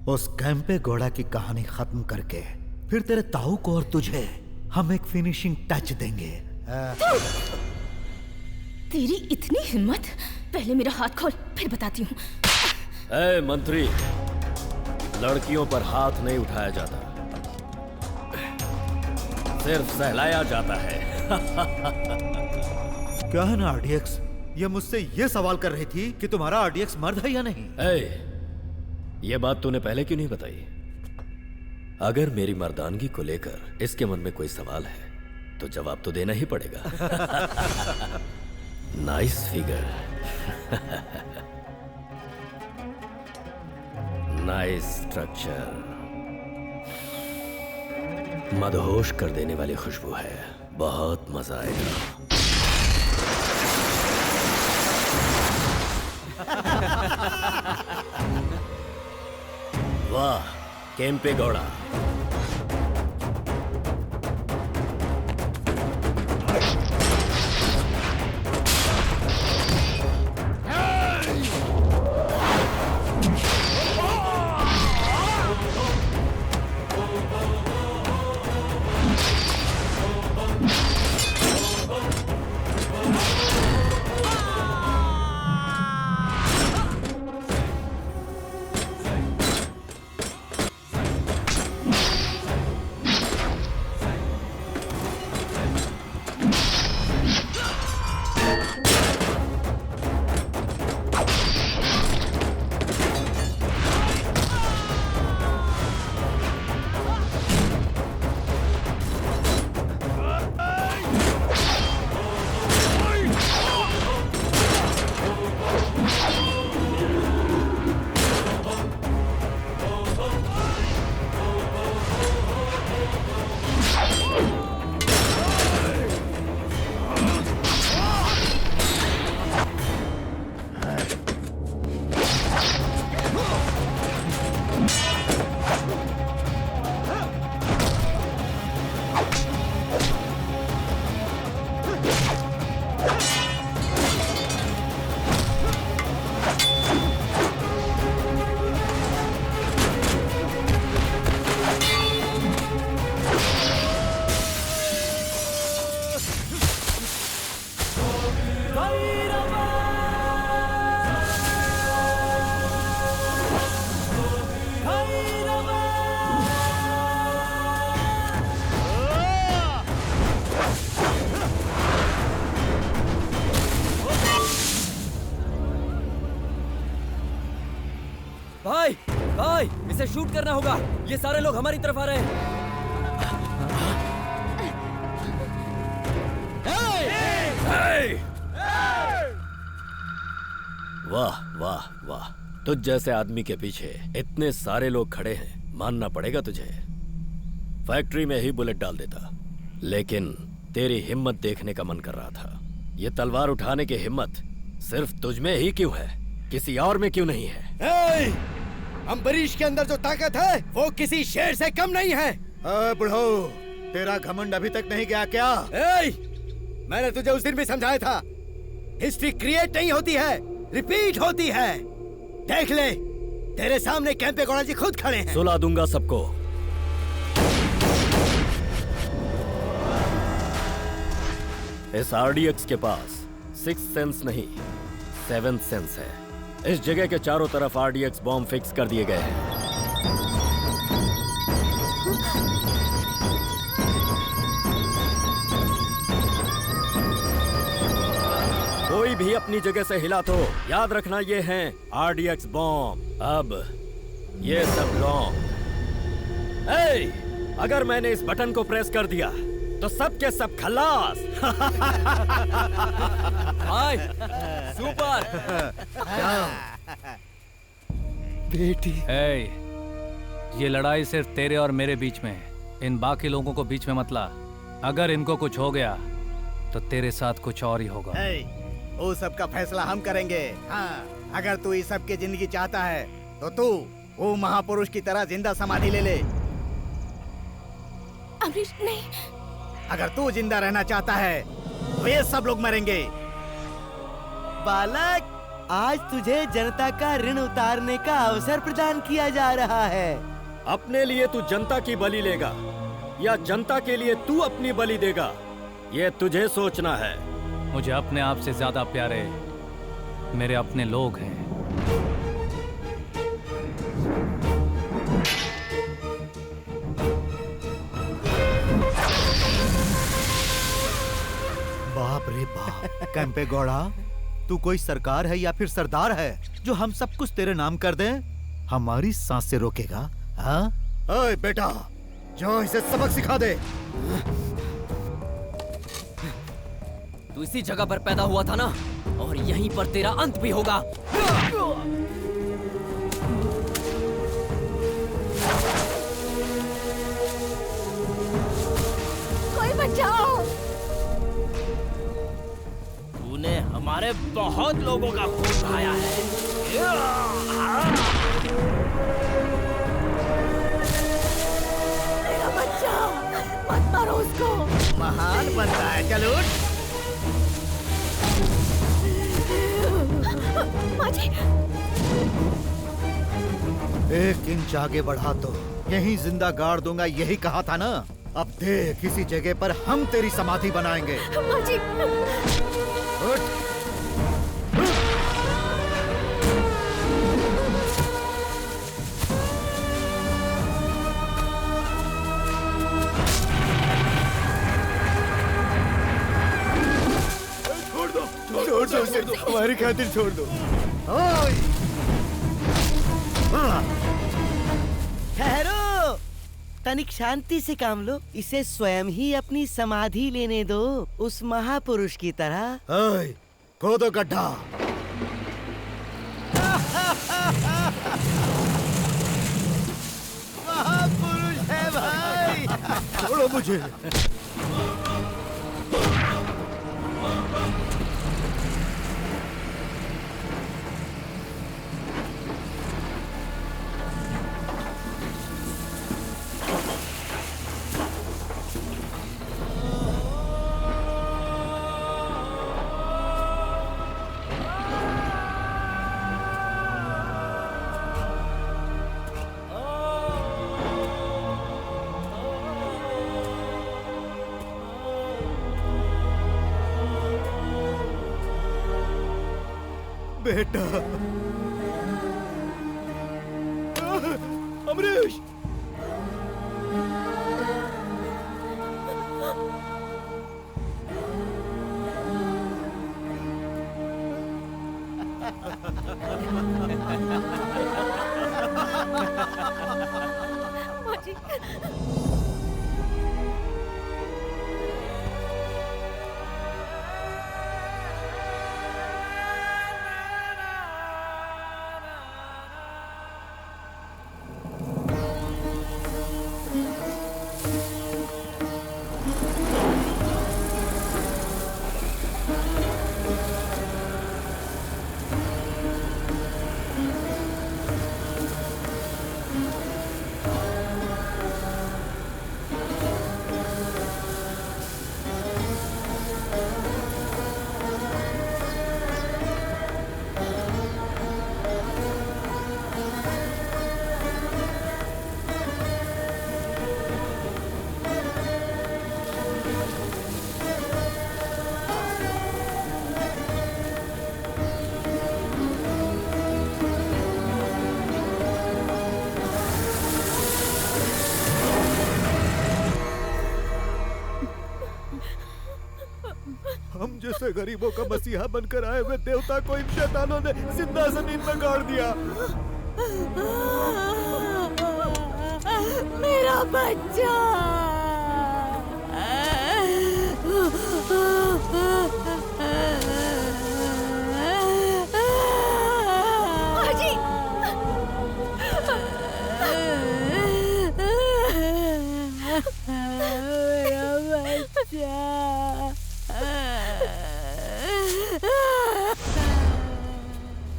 उस कैंपे घोड़ा की कहानी खत्म करके फिर तेरे ताऊ को और तुझे हम एक फिनिशिंग टच देंगे। तेरी इतनी हिम्मत? पहले मेरा हाथ खोल, फिर बताती हूँ। ए मंत्री, लड़कियों पर हाथ नहीं उठाया जाता, सिर्फ सहलाया जाता है। क्या है ना आरडीएक्स, ये मुझसे ये सवाल कर रही थी कि तुम्हारा आरडीएक्स मर्द है या नहीं। ये बात तूने पहले क्यों नहीं बताई? अगर मेरी मर्दानगी को लेकर इसके मन में कोई सवाल है तो जवाब तो देना ही पड़ेगा। नाइस फिगर, नाइस स्ट्रक्चर, मदहोश कर देने वाली खुशबू है, बहुत मजा आएगा। वाह केम्पेगौड़ा, भाई इसे शूट करना होगा, ये सारे लोग हमारी तरफ आ रहे हैं। वाह वाह वाह, तुझ जैसे आदमी के पीछे इतने सारे लोग खड़े हैं, मानना पड़ेगा तुझे। फैक्ट्री में ही बुलेट डाल देता, लेकिन तेरी हिम्मत देखने का मन कर रहा था। ये तलवार उठाने की हिम्मत सिर्फ तुझ में ही क्यों है, किसी और में क्यों नहीं है? अम्बरीश के अंदर जो ताकत है वो किसी शेर से कम नहीं है। बुढ़ो, तेरा घमंड अभी तक नहीं गया क्या? मैंने तुझे उस दिन भी समझाया था, हिस्ट्री क्रिएट नहीं होती है, रिपीट होती है। देख ले, तेरे सामने केम्पेगौड़ा जी खुद खड़े हैं। सुला दूंगा सबको। इस आरडीएक्स के पास 6th सेंस नहीं 7th सेंस है। इस जगह के चारों तरफ आरडीएक्स बॉम्ब फिक्स कर दिए गए हैं। कोई भी अपनी जगह से हिला तो याद रखना, ये हैं आरडीएक्स बॉम्ब। अब ये सब लॉन्ग। अगर मैंने इस बटन को प्रेस कर दिया तो सब के सब खलास। हाय सुपर बेटी। ये लड़ाई सिर्फ तेरे और मेरे बीच में है, इन बाकी लोगों को बीच में मत ला। अगर इनको कुछ हो गया तो तेरे साथ कुछ और ही होगा। वो सब का फैसला हम करेंगे। हाँ, अगर तू इस सब की जिंदगी चाहता है तो तू वो महापुरुष की तरह जिंदा समाधि ले ले। अमरीश नहीं। अगर तू जिंदा रहना चाहता है तो ये सब लोग मरेंगे। बालक आज तुझे जनता का ऋण उतारने का अवसर प्रदान किया जा रहा है। अपने लिए तू जनता की बलि लेगा या जनता के लिए तू अपनी बलि देगा, ये तुझे सोचना है। मुझे अपने आप से ज्यादा प्यारे मेरे अपने लोग हैं। बाप रे बाप, कैंपे गौड़ा, तू कोई सरकार है या फिर सरदार है जो हम सब कुछ तेरे नाम कर दें? हमारी सांस से रोकेगा? हाँ? ओए बेटा, जाओ इसे सबक सिखा दे। तू इसी जगह पर पैदा हुआ था ना, और यहीं पर तेरा अंत भी होगा। कोई बचाओ! तूने हमारे बहुत लोगों का खून बहाया है। मेरा बच्चा, मत मारो उसको। महान बनता है, चल उठ। माँ जी, एक इंच आगे बढ़ा तो यहीं जिंदा गाड़ दूंगा, यही कहा था ना? अब देख, किसी जगह पर हम तेरी समाधि बनाएंगे। माँ जी। उठ। छोड़ दो उसे, हमारी खातिर छोड़ दो। ठहरो, तनिक शांति से काम लो। इसे स्वयं ही अपनी समाधि लेने दो, उस महापुरुष की तरह। ओए, खोदो गड्ढा। महापुरुष है भाई। छोड़ो मुझे। बेटा, अमरीश, माँ जी। हम जैसे गरीबों का मसीहा बनकर आए हुए देवता को इन शैतानों ने जिंदा जमीन में गाड़ दिया। मेरा बच्चा। माँ जी। मेरा बच्चा।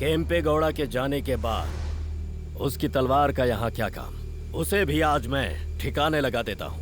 केम्पे गौड़ा के जाने के बाद उसकी तलवार का यहाँ क्या काम? उसे भी आज मैं ठिकाने लगा देता हूँ।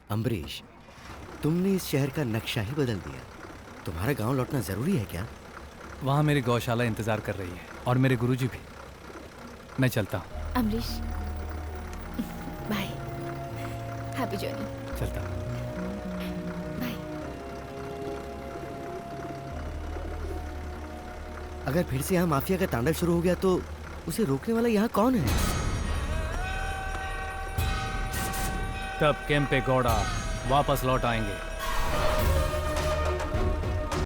अम्बरीश, तुमने इस शहर का नक्शा ही बदल दिया। तुम्हारा गांव लौटना जरूरी है क्या? वहाँ मेरी गौशाला इंतजार कर रही है और मेरे गुरुजी भी। मैं चलता हूँ। अमरीश, बाय। Happy journey. चलता हूँ। बाय। अगर फिर से यहाँ माफिया का तांडव शुरू हो गया तो उसे रोकने वाला यहाँ कौन है? तब केम्पे गौड़ा वापस लौट आएंगे।